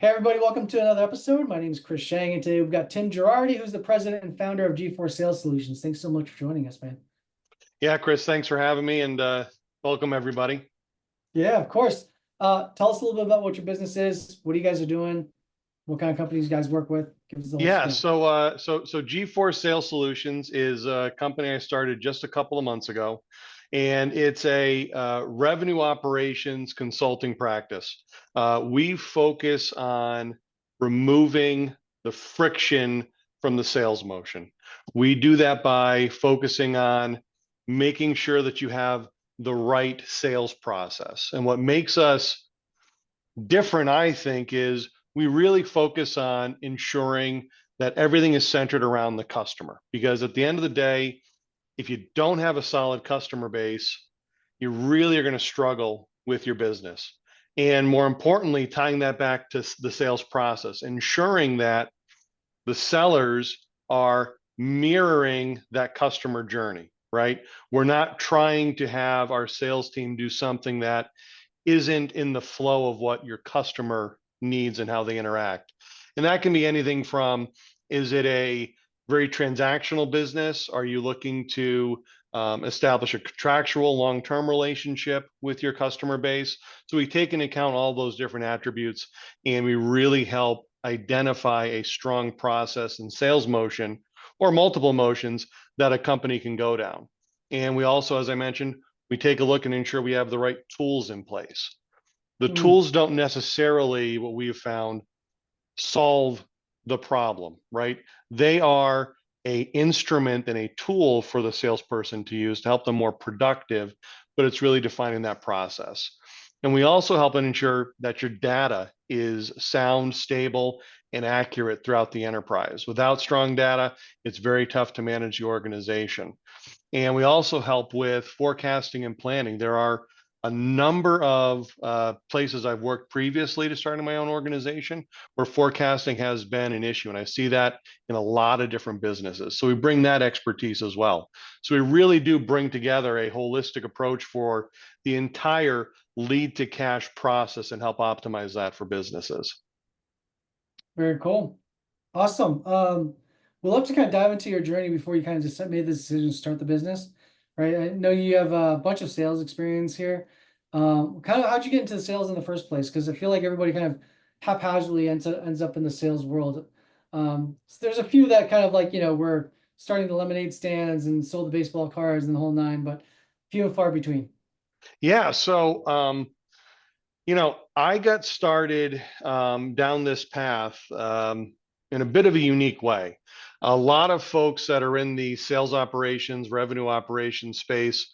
Hey everybody, welcome to another episode. My name is Chris Sheng, and today we've got Tim Gerardi, who's the president and founder of G4 Sales Solutions. Thanks so much for joining us, man. Yeah, Chris, thanks for having me and welcome everybody. Yeah, of course. Tell us a little bit about what your business is, what you guys are doing, what kind of companies you guys work with. Give us the whole Yeah, spiel. so G4 Sales Solutions is a company I started just a couple of months ago, and it's a revenue operations consulting practice. We focus on removing the friction from the sales motion. We do that by focusing on making sure that you have the right sales process. And what makes us different, I think, is we really focus on ensuring that everything is centered around the customer. Because at the end of the day, if you don't have a solid customer base, you really are going to struggle with your business. And more importantly, tying that back to the sales process, ensuring that the sellers are mirroring that customer journey, right? We're not trying to have our sales team do something that isn't in the flow of what your customer needs and how they interact. And that can be anything from, is it a very transactional business? Are you looking to establish a contractual long-term relationship with your customer base? So we take into account all those different attributes, and we really help identify a strong process and sales motion or multiple motions that a company can go down. And we also, as I mentioned, we take a look and ensure we have the right tools in place. The Mm, tools don't necessarily, what we have found, solve the problem, right? They are a instrument and a tool for the salesperson to use to help them more productive, but it's really defining that process. And we also help ensure that your data is sound, stable, and accurate throughout the enterprise. Without strong data, it's very tough to manage the organization. And we also help with forecasting and planning. There are a number of places I've worked previously to starting my own organization where forecasting has been an issue. And I see that in a lot of different businesses. So we bring that expertise as well. So we really do bring together a holistic approach for the entire lead to cash process and help optimize that for businesses. very cool. Awesome. We'd love to kind of dive into your journey before you kind of just made the decision to start the business, right? I know you have a bunch of sales experience here. Kind of how'd you get into sales in the first place? Because I feel like everybody kind of haphazardly ends up in the sales world. So there's a few that kind of like, were starting the lemonade stands and sold the baseball cards and the whole nine, but few and far between. Yeah. I got started down this path in a bit of a unique way. A lot of folks that are in the sales operations, revenue operations space,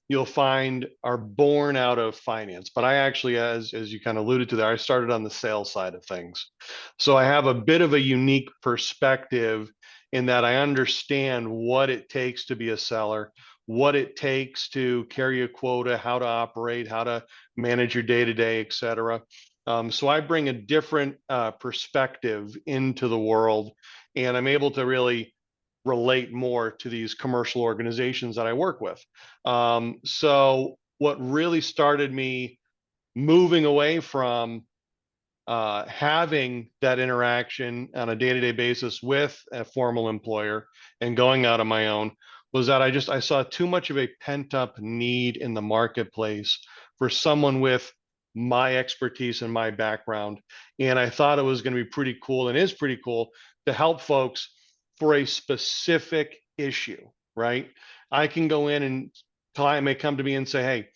you'll find are born out of finance. But I actually, as you kind of alluded to there, I started on the sales side of things. So I have a bit of a unique perspective in that I understand what it takes to be a seller, what it takes to carry a quota, how to operate, how to manage your day to day, et cetera. So I bring a different perspective into the world, and I'm able to really relate more to these commercial organizations that I work with. So what really started me moving away from having that interaction on a day-to-day basis with a formal employer and going out on my own was that I saw too much of a pent-up need in the marketplace for someone with my expertise and my background. And I thought it was going to be pretty cool, and is pretty cool, to help folks for a specific issue, right? I can go in and client may come to me and say, hey,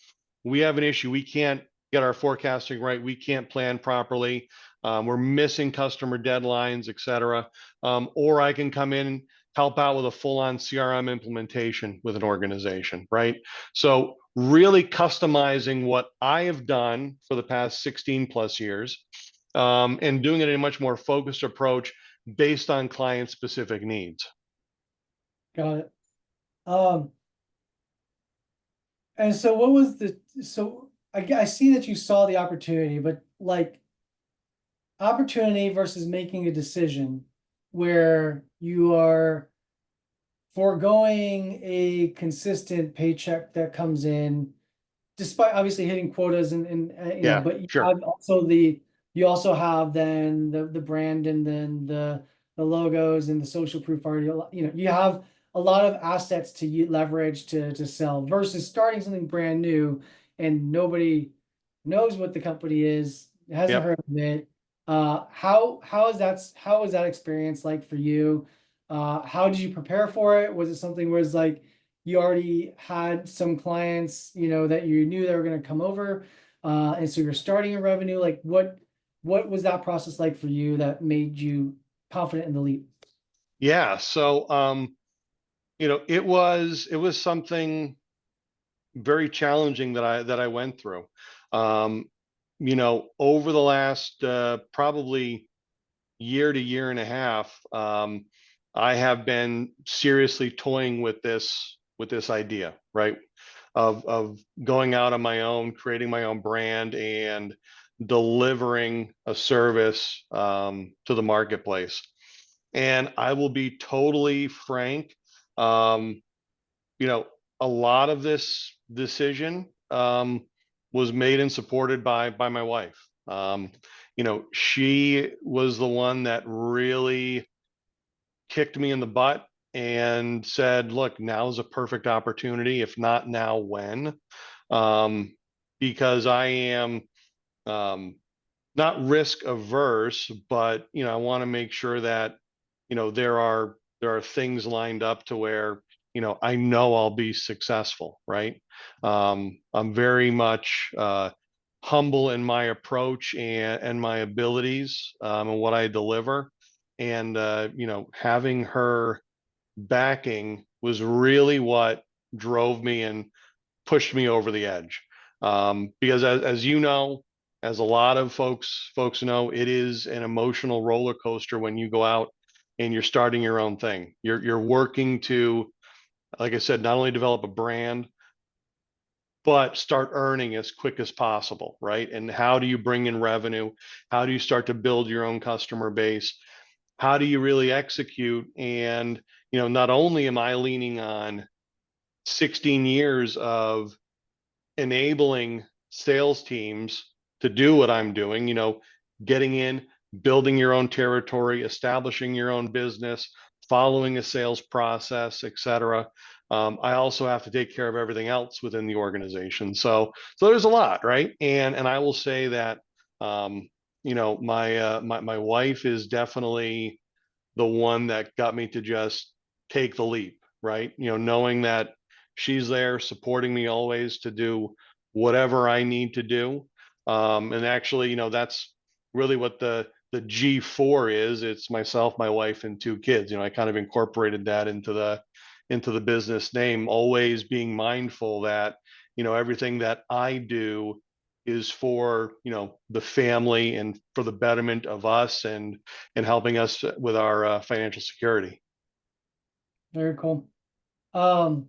we have an issue. We can't get our forecasting right. We can't plan properly. We're missing customer deadlines, et cetera. Or I can come in, help out with a full-on CRM implementation with an organization, right? So really customizing what I have done for the past 16 plus years, and doing it in a much more focused approach based on client specific needs. Got it. Um, and so what was I see that you saw the opportunity, but like opportunity versus making a decision where you are foregoing a consistent paycheck that comes in, despite obviously hitting quotas and Yeah, but you sure. have also You also have then the brand and then the logos and the social proof already. You know, you have a lot of assets to leverage to sell versus starting something brand new and nobody knows what the company is, hasn't Yep. heard of it. How is that experience like for you? How did you prepare for it? Was it something where it's like you already had some clients, you know, that you knew they were going to come over, and so you're starting a revenue? Like what was that process like for you that made you confident in the leap? Yeah. So, it was something very challenging that I went through. Um, over the last probably year to year and a half, I have been seriously toying with this idea, right? Of going out on my own, creating my own brand, and delivering a service to the marketplace. And I will be totally frank. Um, you know, a lot of this decision was made and supported by my wife. She was the one that really kicked me in the butt and said, "Look, now's a perfect opportunity. If not now, when?" Um, because I am um, not risk averse, but I want to make sure that there are things lined up to where I know I'll be successful, right? I'm very much humble in my approach and my abilities, and what I deliver, and having her backing was really what drove me and pushed me over the edge. Because as you know, as a lot of folks know, it is an emotional roller coaster when you go out and you're starting your own thing. You're working to, like I said, not only develop a brand, but start earning as quick as possible, right? And how do you bring in revenue? How do you start to build your own customer base? How do you really execute? And not only am I leaning on 16 years of enabling sales teams to do what I'm doing, getting in, building your own territory, establishing your own business, following a sales process, etc. I also have to take care of everything else within the organization. So there's a lot, right? And I will say that my wife is definitely the one that got me to just take the leap, right? Knowing that she's there supporting me always to do whatever I need to do. And actually, that's really what the G4 is. It's myself, my wife, and two kids. I kind of incorporated that into the business name, always being mindful that, everything that I do is for, the family and for the betterment of us, and helping us with our financial security. Very cool. Um,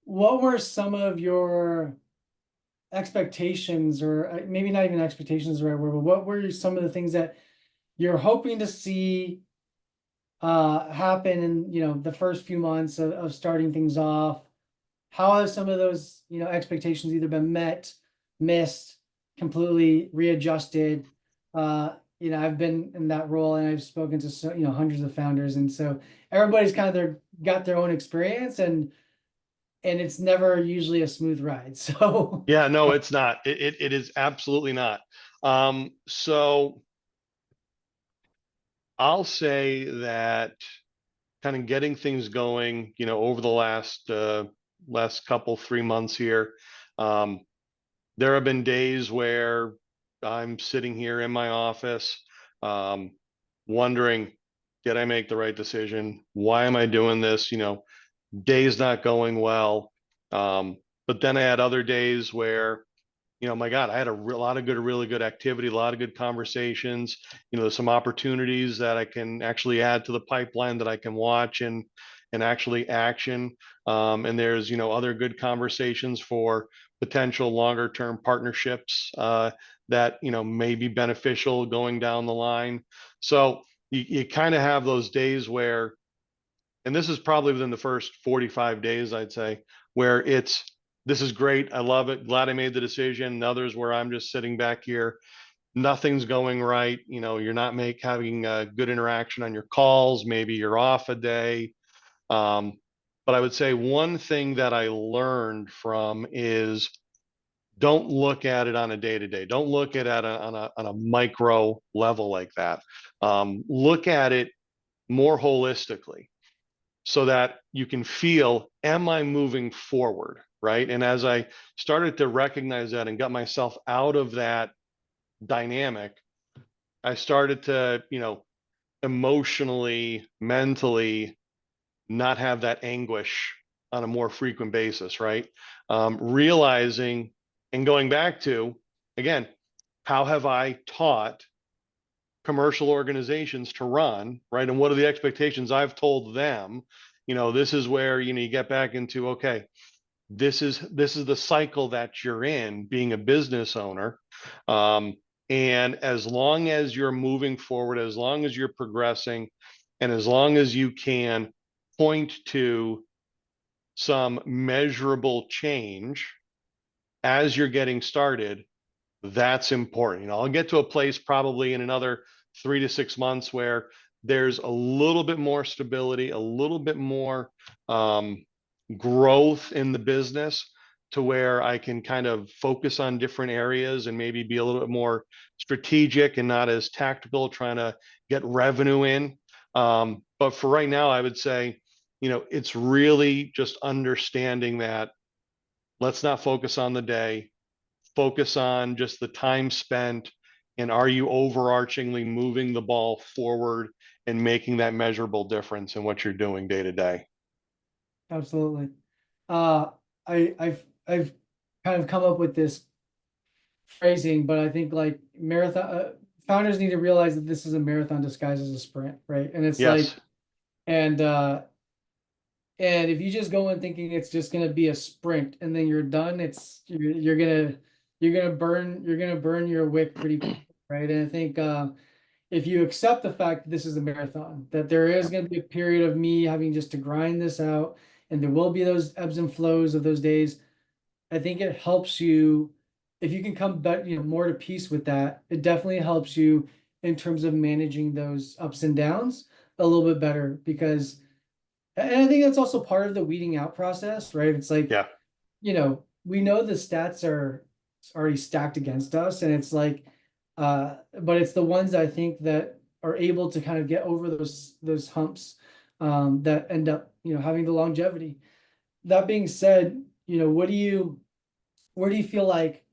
what were some of your expectations, or maybe not even expectations is the right word, but what were some of the things that you're hoping to see happen in, you know, the first few months of starting things off? How have some of those, you know, expectations either been met, missed, completely readjusted? You know, I've been in that role and I've spoken to so, you know, hundreds of founders, and so everybody's kind of got their own experience, and it's never usually a smooth ride. So Yeah, no, it's not. It is absolutely not. So I'll say that kind of getting things going, over the last couple 3 months here. Um, there have been days where I'm sitting here in my office, um, wondering, did I make the right decision? Why am I doing this? Days not going well. But then I had other days where, my God, I had lot of really good activity, a lot of good conversations. There's some opportunities that I can actually add to the pipeline that I can watch and actually action. And there's, other good conversations for potential longer term partnerships that, may be beneficial going down the line. So you kind of have those days where, and this is probably within the first 45 days, I'd say, where this is great. I love it. Glad I made the decision. And others where I'm just sitting back here, nothing's going right. You're not having a good interaction on your calls. Maybe you're off a day. But I would say one thing that I learned from is don't look at it on a day to day. Don't look at it on a micro level like that. Look at it more holistically so that you can feel, am I moving forward? Right. And as I started to recognize that and got myself out of that dynamic, I started to, emotionally, mentally not have that anguish on a more frequent basis, right? Realizing and going back to, again, how have I taught commercial organizations to run, right? And what are the expectations I've told them? This is where, you get back into, okay, this is the cycle that you're in being a business owner. And as long as you're moving forward, as long as you're progressing, and as long as you can point to some measurable change as you're getting started, that's important. I'll get to a place probably in another 3 to 6 months where there's a little bit more stability, a little bit more growth in the business to where I can kind of focus on different areas and maybe be a little bit more strategic and not as tactical, trying to get revenue in. But for right now, I would say, it's really just understanding that let's not focus on the day, focus on just the time spent, and are you overarchingly moving the ball forward and making that measurable difference in what you're doing day to day. Absolutely. Uh, I've kind of come up with this phrasing, but I think like marathon founders need to realize that this is a marathon disguised as a sprint, right? And it's like, Yes. and and if you just go in thinking it's just gonna be a sprint and then you're done, you're gonna burn your wick pretty quick, right? And I think if you accept the fact that this is a marathon, that there is going to be a period of me having just to grind this out, and there will be those ebbs and flows of those days. I think it helps you if you can come back, more to peace with that. It definitely helps you in terms of managing those ups and downs a little bit better because, and I think that's also part of the weeding out process, right? It's like, Yeah. we know the stats are already stacked against us, and it's like, but it's the ones I think that are able to kind of get over those humps, that end up, having the longevity. That being said, where do you feel like,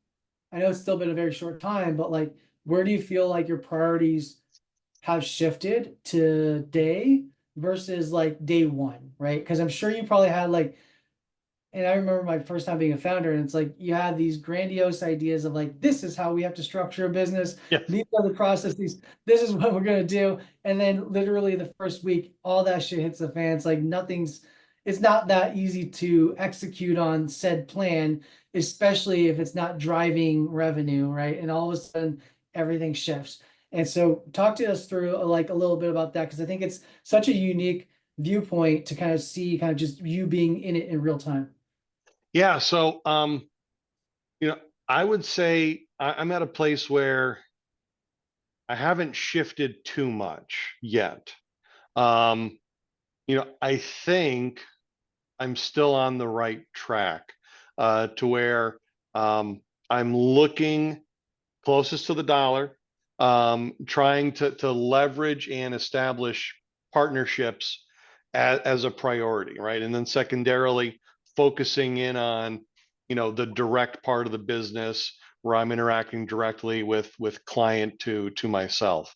I know it's still been a very short time, but like, where do you feel like your priorities have shifted today versus like day one, right? Because I'm sure you probably had like, and I remember my first time being a founder, and it's like you have these grandiose ideas of like, this is how we have to structure a business. Yes. These are the processes. This is what we're gonna do. And then literally the first week, all that shit hits the fan. It's like it's not that easy to execute on said plan, especially if it's not driving revenue, right? And all of a sudden everything shifts. And so talk to us through like a little bit about that, because I think it's such a unique viewpoint to kind of see kind of just you being in it in real time. Yeah. So, you know, I would say I'm at a place where I haven't shifted too much yet. Um, I think I'm still on the right track to where I'm looking closest to the dollar, trying to leverage and establish partnerships as a priority, right? And then secondarily, focusing in on, the direct part of the business where I'm interacting directly with client to myself.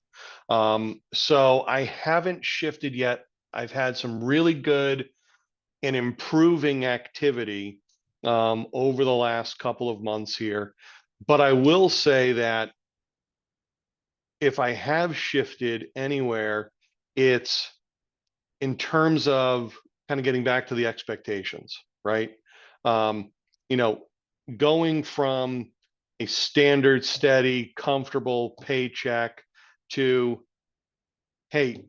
So I haven't shifted yet. I've had some really good and improving activity over the last couple of months here. But I will say that if I have shifted anywhere, it's in terms of kind of getting back to the expectations, right? Um, you know, Going from a standard, steady, comfortable paycheck to, hey,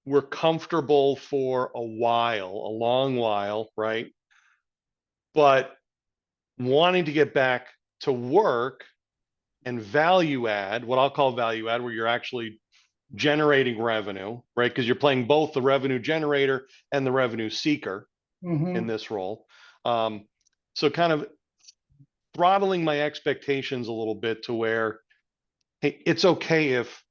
we're comfortable for a while, a long while, right? But wanting to get back to work and value add, what I'll call value add, where you're actually generating revenue, right? Because you're playing both the revenue generator and the revenue seeker in Mm-hmm. this role. So kind of throttling my expectations a little bit to where, hey, it's okay if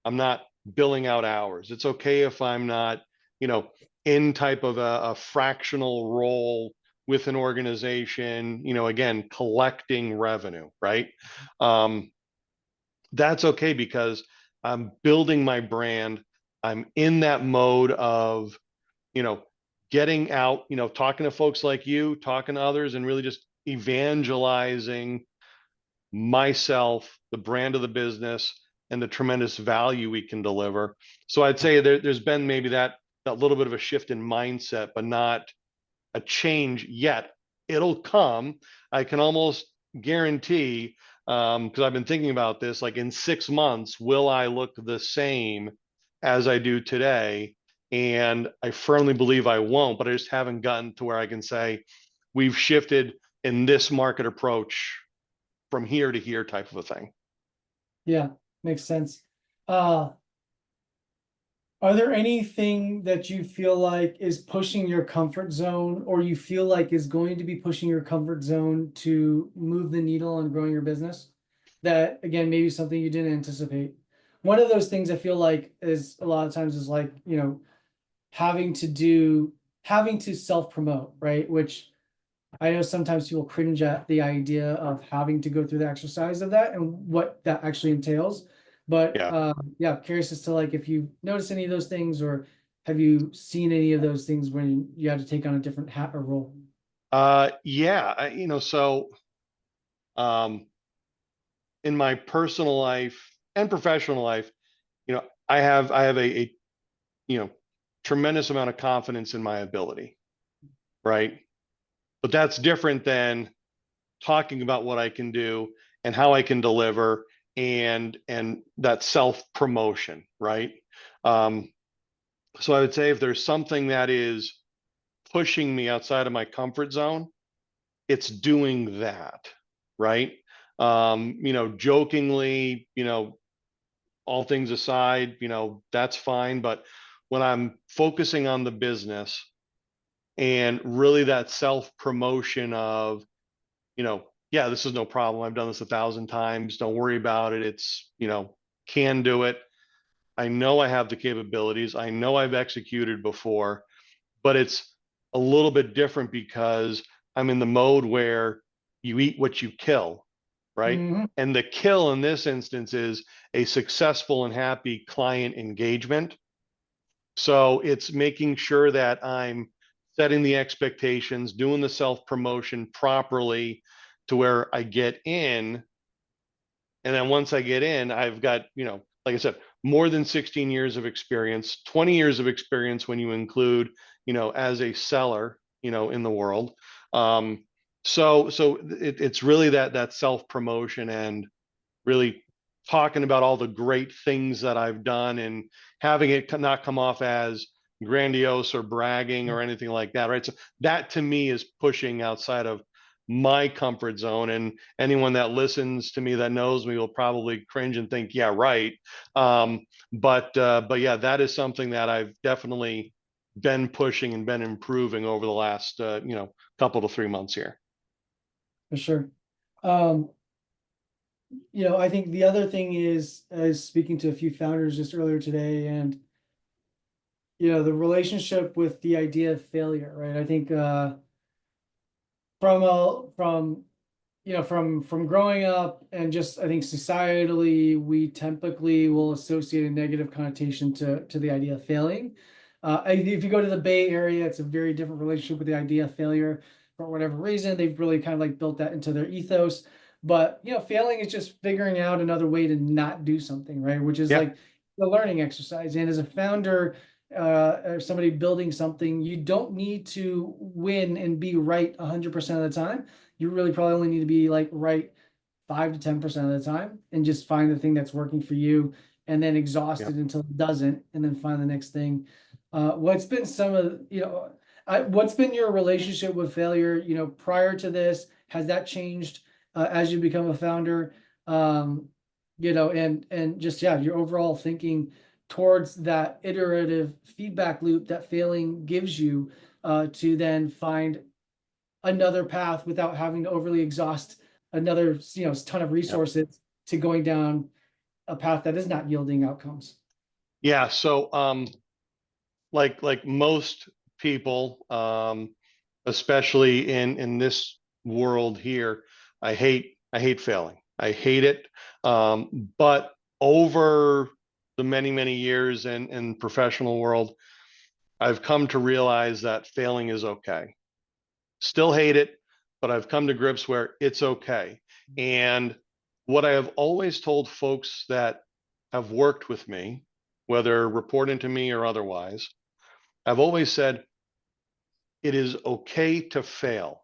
I'm not billing out hours. It's okay if I'm not, you know, in type of a fractional role with an organization, you know, again, collecting revenue, right? Um, that's okay because I'm building my brand. I'm in that mode of, you know, getting out, you know, talking to folks like you, talking to others, and really just evangelizing myself, the brand of the business, and the tremendous value we can deliver. So I'd say there's been maybe that little bit of a shift in mindset, but not a change yet. It'll come. I can almost guarantee, because I've been thinking about this, like in 6 months, will I look the same as I do today? And I firmly believe I won't, but I just haven't gotten to where I can say we've shifted in this market approach from here to here type of a thing. Yeah, makes sense. Uh, are there anything that you feel like is pushing your comfort zone, or you feel like is going to be pushing your comfort zone to move the needle on growing your business? That again, maybe something you didn't anticipate. One of those things I feel like is a lot of times is like, having to self promote, right? Which I know sometimes people cringe at the idea of having to go through the exercise of that and what that actually entails. But Yeah. yeah, curious as to like if you notice any of those things, or have you seen any of those things when you had to take on a different hat or role? Yeah. So um, in my personal life and professional life, I have a tremendous amount of confidence in my ability, right? But that's different than talking about what I can do and how I can deliver and that self promotion, right? Um, so I would say if there's something that is pushing me outside of my comfort zone, it's doing that, right? Jokingly, all things aside, that's fine. But when I'm focusing on the business and really that self promotion of, yeah, this is no problem. I've done this 1,000 times. Don't worry about it. It's, can do it. I know I have the capabilities. I know I've executed before, but it's a little bit different because I'm in the mode where you eat what you kill, right? Hmm. And the kill in this instance is a successful and happy client engagement. So it's making sure that I'm setting the expectations, doing the self promotion properly to where I get in. And then once I get in, I've got, like I said, more than 16 years of experience, 20 years of experience when you include, as a seller, in the world. It's really that self promotion and really talking about all the great things that I've done and having it not come off as grandiose or bragging or anything like that, right? So that to me is pushing outside of my comfort zone. And anyone that listens to me that knows me will probably cringe and think, yeah, right. But yeah, that is something that I've definitely been pushing and been improving over the last couple to 3 months here. For sure. Um, I think the other thing is, I was speaking to a few founders just earlier today, and the relationship with the idea of failure, right? I think from growing up, and just I think societally we typically will associate a negative connotation to the idea of failing. If you go to the Bay Area, it's a very different relationship with the idea of failure. For whatever reason, they've really kind of like built that into their ethos. But failing is just figuring out another way to not do something, right? Which is Yeah. like the learning exercise. And as a founder, or somebody building something, you don't need to win and be right 100% of the time. You really probably only need to be like right 5 to 10% of the time, and just find the thing that's working for you, and then exhaust Yeah. it until it doesn't, and then find the next thing. What's been some of, what's been your relationship with failure, prior to this? Has that changed as you become a founder? um, and just, yeah, your overall thinking towards that iterative feedback loop that failing gives you, to then find another path without having to overly exhaust another, ton of Yep. resources to going down a path that is not yielding outcomes. Yeah. So, like most people, especially in this world here, I hate failing. I hate it. But over the many years in professional world, I've come to realize that failing is okay. Still hate it, but I've come to grips where it's okay. And what I have always told folks that have worked with me, whether reporting to me or otherwise, I've always said it is okay to fail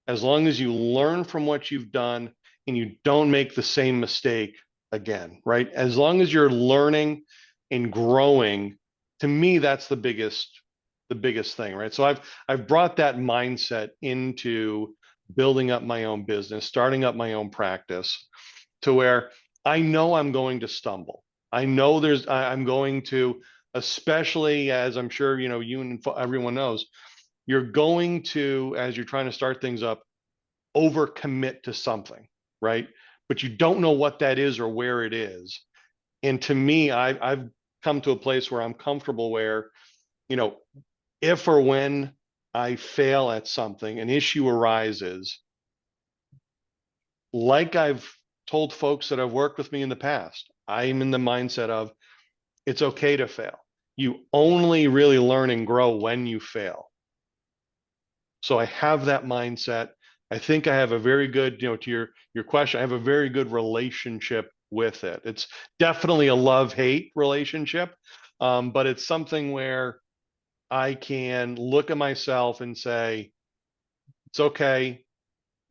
as long as you learn from what you've done and you don't make the same mistake again, right? As long as you're learning and growing, to me, that's the biggest thing, right? So I've brought that mindset into building up my own business, starting up my own practice to where I know I'm going to stumble. I know I'm going to, especially as I'm sure, you and everyone knows, you're going to, as you're trying to start things up, overcommit to something, right? But you don't know what that is or where it is. And to me, I've come to a place where I'm comfortable where, you know, if or when I fail at something, an issue arises, like I've told folks that have worked with me in the past, I'm in the mindset of it's okay to fail. You only really learn and grow when you fail. So I have that mindset. I think I have a very good, to your question, I have a very good relationship with it. It's definitely a love-hate relationship, but it's something where I can look at myself and say, it's okay,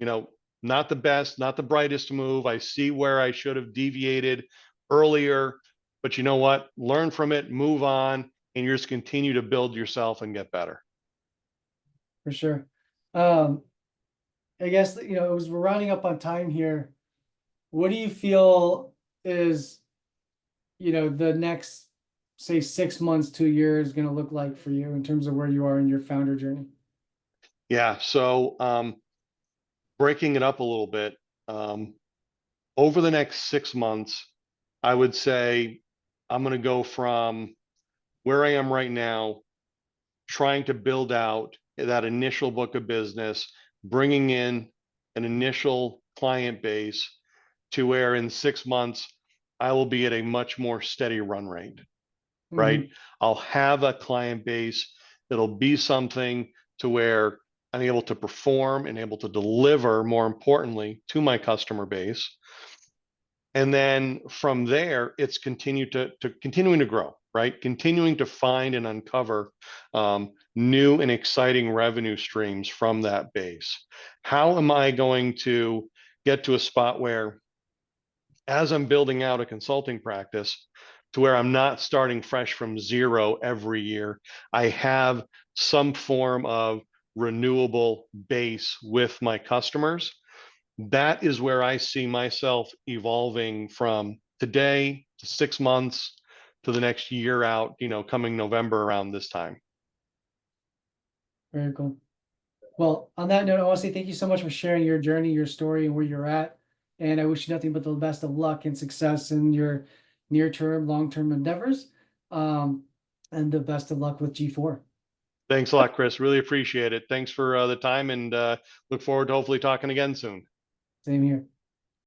you know, not the best, not the brightest move. I see where I should have deviated earlier, but you know what? Learn from it, move on, and you just continue to build yourself and get better. For sure. Um, I guess that, as we're rounding up on time here, what do you feel is, the next, say, 6 months to a year is going to look like for you in terms of where you are in your founder journey? Yeah. So, breaking it up a little bit, um, over the next 6 months, I would say I'm going to go from where I am right now, trying to build out that initial book of business, bringing in an initial client base to where in 6 months, I will be at a much more steady run rate, right? Hmm. I'll have a client base that'll be something to where I'm able to perform and able to deliver, more importantly, to my customer base. And then from there, it's continuing to grow, right? Continuing to find and uncover new and exciting revenue streams from that base. How am I going to get to a spot where, as I'm building out a consulting practice, to where I'm not starting fresh from zero every year, I have some form of renewable base with my customers. That is where I see myself evolving from today to 6 months to the next year out, coming November around this time. Very cool. Well, on that note, I want to say thank you so much for sharing your journey, your story, and where you're at. And I wish you nothing but the best of luck and success in your near-term, long-term endeavors. Um, and the best of luck with G4. Thanks a lot, Chris. Really appreciate it. Thanks for the time and look forward to hopefully talking again soon. Same here.